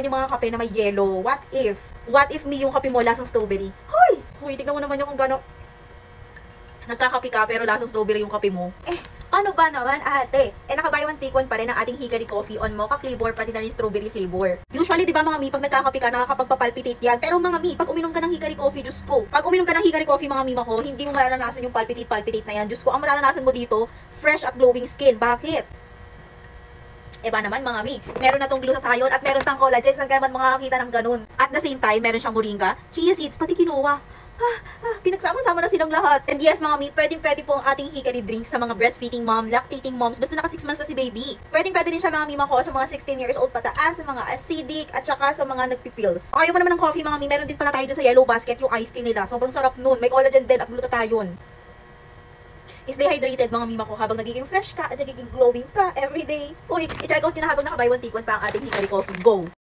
doon yung mga kape na may yellow. What if? What if me yung kape mo lasang strawberry? Hoy, tignan mo naman yung kung gano'n. Nagkakape ka pero lasang strawberry yung kape mo. Ano ba naman ate? Naka-buy one take one pa rin ang ating Hickory Coffee on mocha flavor pati na rin strawberry flavor. Usually, di ba mga mi, pag nagkakape ka, nakakapagpapalpitate yan. Pero mga mi, pag uminom ka ng Hickory Coffee, Diyos ko. Pag uminom ka ng Hickory Coffee, mga mi ko, hindi mo mararanasan yung palpitate na yan. Diyos ko, ang mararanasan mo dito, fresh at glowing skin. Bakit? Ba naman mga mi, meron na tong glutathione at meron tang collagen. Saan ka naman makakakita ng ganun? At the same time, meron siyang moringa, chia seeds, pati quinoa. Pinagsama-sama na silang lahat. And yes mga mi, pwede po ang ating hickory drink sa mga breastfeeding mom, lactating moms, basta naka 6 months na si baby. Pwede din siya mga mi ko sa mga 16 years old pataas, sa mga acidic, at saka sa mga nagpipills. Ayaw mo naman ng coffee mga mi, meron din pala tayo dyan sa yellow basket, yung iced tea nila. Sobrang sarap nun, may collagen din at glutathione. Stay hydrated mga mima ko habang nagiging fresh ka at nagiging glowing ka everyday. Uy, i-check out nyo na habang naka-buy one take one pa ang ating Hickory Coffee. Go!